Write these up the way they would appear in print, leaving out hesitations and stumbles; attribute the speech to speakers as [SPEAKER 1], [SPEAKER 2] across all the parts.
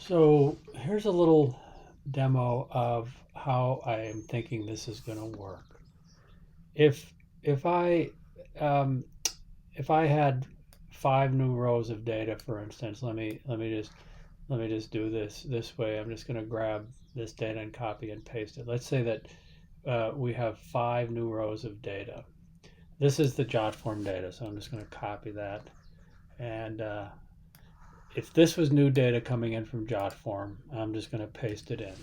[SPEAKER 1] So here's a little demo of how I am thinking this is going to work. If if I um, if I had 5 new rows of data, for instance, let me just do this way. I'm just going to grab this data and copy and paste it. Let's say that we have 5 new rows of data. This is the JotForm data, so I'm just going to copy that. And if this was new data coming in from JotForm, I'm just going to paste it in.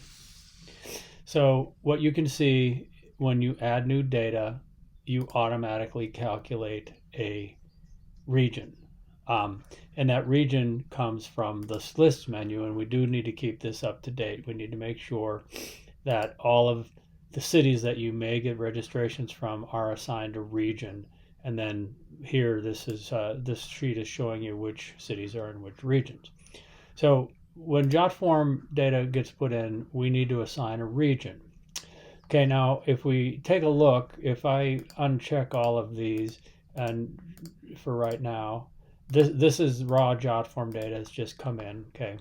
[SPEAKER 1] So what you can see when you add new data, you automatically calculate a region. And that region comes from this list menu, and we do need to keep this up to date. We need to make sure that all of the cities that you may get registrations from are assigned a region. And then here, this sheet is showing you which cities are in which regions. So when JotForm data gets put in, we need to assign a region. Okay, now if we take a look, if I uncheck all of these, and for right now, this is raw JotForm data. It's just come in. Okay,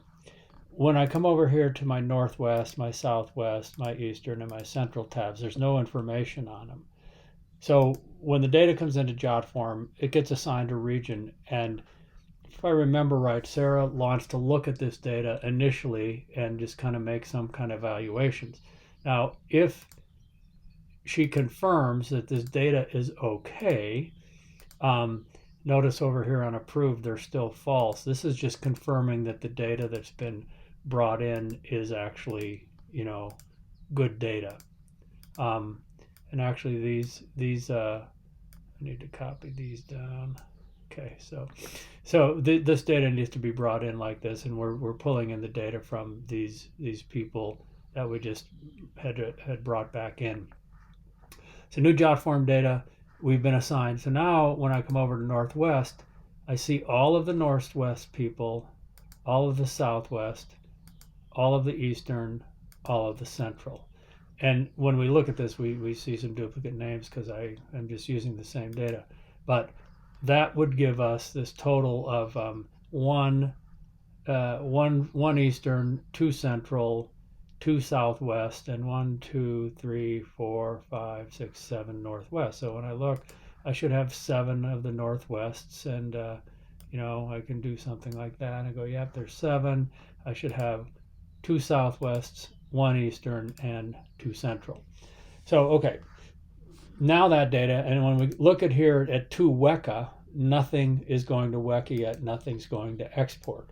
[SPEAKER 1] when I come over here to my northwest, my southwest, my eastern, and my central tabs, there's no information on them. So when the data comes into JotForm, it gets assigned a region. And if I remember right, Sarah wants to look at this data initially and just kind of make some kind of evaluations. Now, if she confirms that this data is okay, notice over here on approved, they're still false. This is just confirming that the data that's been brought in is actually, good data. And actually these I need to copy these down. Okay, so this data needs to be brought in like this, and we're pulling in the data from these people that we just had brought back in. So new JotForm data we've been assigned. So now when I come over to Northwest, I see all of the Northwest people, all of the Southwest, all of the Eastern, all of the Central. And when we look at this, we see some duplicate names because I am just using the same data. But that would give us this total of one Eastern, 2 Central, 2 Southwest, and 1, 2, 3, 4, 5, 6, 7 Northwest. So when I look, I should have 7 of the Northwests, and I can do something like that and go, yep, there's 7. I should have 2 Southwests, 1 Eastern, and 2 Central. So okay, now that data, and when we look at here at 2 WECA, nothing is going to WECA yet. Nothing's going to export.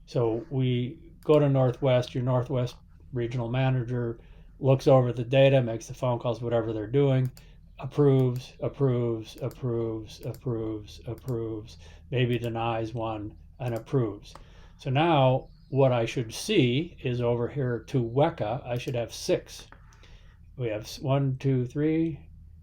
[SPEAKER 1] So we go to Northwest. Your Northwest regional manager looks over the data, makes the phone calls, whatever they're doing, approves, maybe denies one and approves. So now what I should see is over here to WECA, I should have 6. We have 1, 2, 3,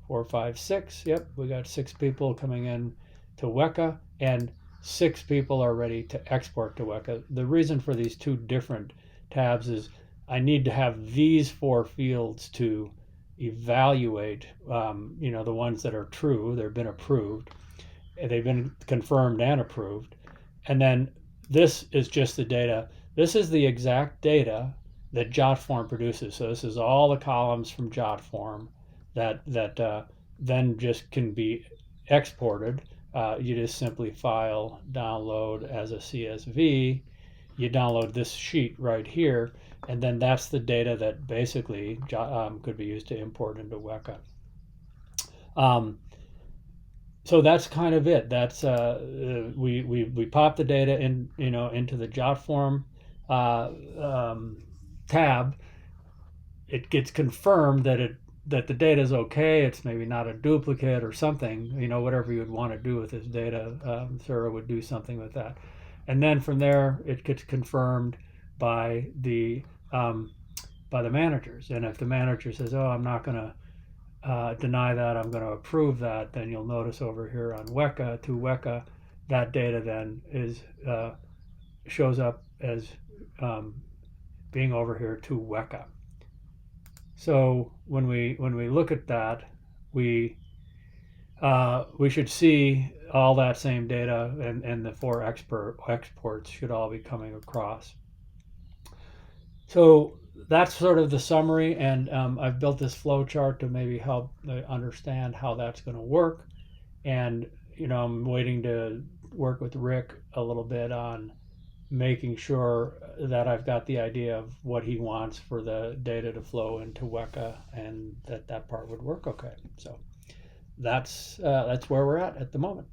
[SPEAKER 1] 4, 5, 6. Yep, we got 6 people coming in to WECA, and 6 people are ready to export to WECA. The reason for these 2 different tabs is I need to have these 4 fields to evaluate, the ones that are true, they've been approved, they've been confirmed and approved. And then this is just the data. This is the exact data that JotForm produces. So this is all the columns from JotForm that then just can be exported. You just simply file, download as a CSV. You download this sheet right here, and then that's the data that basically could be used to import into WECA. So that's kind of it. That's we pop the data in, into the JotForm tab. It gets confirmed that the data is okay. It's maybe not a duplicate or something. Whatever you would want to do with this data, Sarah would do something with that. And then from there, it gets confirmed by the managers. And if the manager says, "Oh, I'm not going to deny that, I'm going to approve that," then you'll notice over here on WECA, to WECA, that data then shows up as being over here to WECA. So when we look at that, we should see all that same data, and the 4 exports should all be coming across. So that's sort of the summary, and I've built this flow chart to maybe help understand how that's going to work. And I'm waiting to work with Rick a little bit on making sure that I've got the idea of what he wants for the data to flow into Weka, and that part would work okay. So that's where we're at the moment.